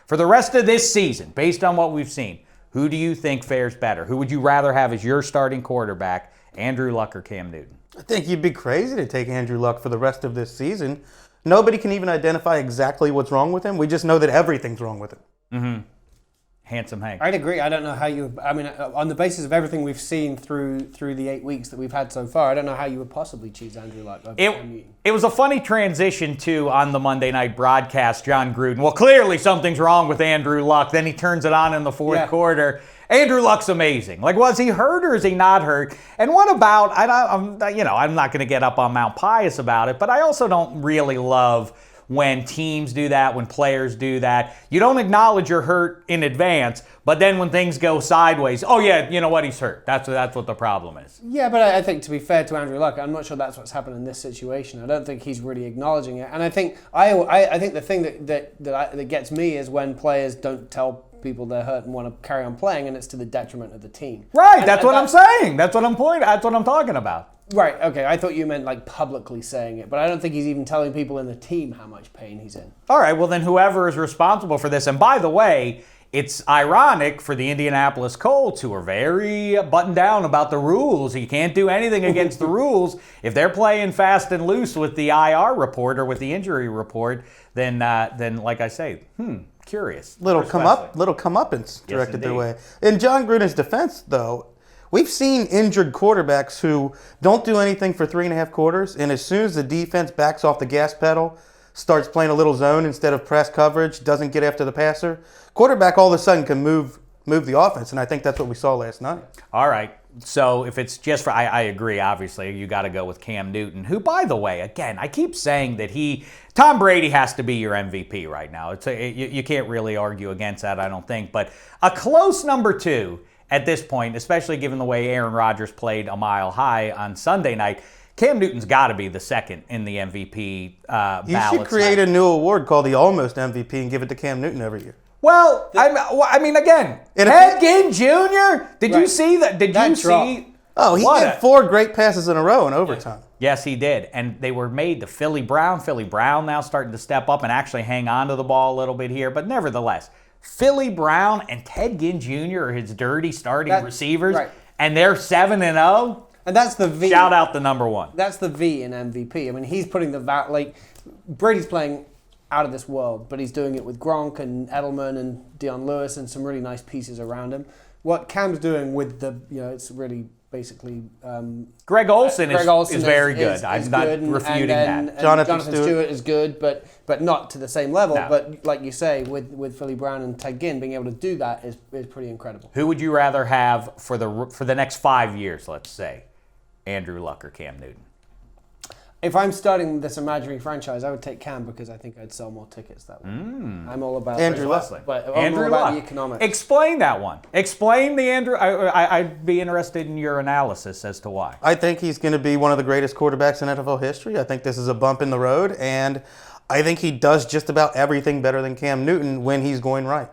For the rest of this season, based on what we've seen, who do you think fares better? Who would you rather have as your starting quarterback, Andrew Luck or Cam Newton? I think you'd be crazy to take Andrew Luck for the rest of this season. Nobody can even identify exactly what's wrong with him. We just know that everything's wrong with him. Mm-hmm. Handsome Hank. I'd agree. I don't know how you. I mean, on the basis of everything we've seen through the 8 weeks that we've had so far, I don't know how you would possibly choose Andrew Luck over Cam Newton. It was a funny transition, too, on the Monday night broadcast, John Gruden. Well, clearly something's wrong with Andrew Luck. Then he turns it on in the fourth quarter. Andrew Luck's amazing. Like, was he hurt or is he not hurt? And what about, I'm not going to get up on Mount Pius about it, but I also don't really love when teams do that, when players do that. You don't acknowledge you're hurt in advance, but then when things go sideways, oh yeah, you know what, he's hurt. That's what the problem is. Yeah, but I think to be fair to Andrew Luck, I'm not sure that's what's happened in this situation. I don't think he's really acknowledging it. And I think I think the thing that gets me is when players don't tell people they're hurt and want to carry on playing, and it's to the detriment of the team. Right, that's what I'm saying. That's what I'm talking about. Right, okay, I thought you meant like publicly saying it, but I don't think he's even telling people in the team how much pain he's in. All right, well then whoever is responsible for this, and by the way, it's ironic for the Indianapolis Colts, who are very buttoned down about the rules. You can't do anything against the rules. If they're playing fast and loose with the IR report or with the injury report, then like I say, curious. Little comeuppance directed their way. In John Gruden's defense, though, we've seen injured quarterbacks who don't do anything for 3.5 quarters, and as soon as the defense backs off the gas pedal, starts playing a little zone instead of press coverage, doesn't get after the passer, quarterback all of a sudden can move the offense, and I think that's what we saw last night. All right. So if it's just for, I agree, obviously, you got to go with Cam Newton, who, by the way, again, I keep saying that Tom Brady has to be your MVP right now. You can't really argue against that, I don't think. But a close number 2 at this point, especially given the way Aaron Rodgers played a mile high on Sunday night, Cam Newton's got to be the second in the MVP ballot. You should create a new award called the Almost MVP and give it to Cam Newton every year. Well, I mean, again, Ted Ginn Jr., did you see that? Did you see? Oh, he had 4 great passes in a row in overtime. Yes, he did. And they were made to Philly Brown. Philly Brown now starting to step up and actually hang on to the ball a little bit here. But nevertheless, Philly Brown and Ted Ginn Jr. are his dirty starting receivers. Right. And they're 7-0. And that's the V. Shout out the number 1. That's the V in MVP. I mean, he's putting Brady's playing out of this world, but he's doing it with Gronk and Edelman and Deion Lewis and some really nice pieces around him. What Cam's doing with it's really basically... Greg Olsen is very good. I'm not refuting that. Jonathan Stewart is good, but not to the same level. No. But like you say, with Philly Brown and Ted Ginn, being able to do that is pretty incredible. Who would you rather have for the next 5 years, let's say? Andrew Luck or Cam Newton? If I'm starting this imaginary franchise, I would take Cam because I think I'd sell more tickets that way. I'm all about Andrew Luck. But I'm all about the economics. Explain that one. Explain the Andrew. I'd be interested in your analysis as to why. I think he's going to be one of the greatest quarterbacks in NFL history. I think this is a bump in the road, and I think he does just about everything better than Cam Newton when he's going right.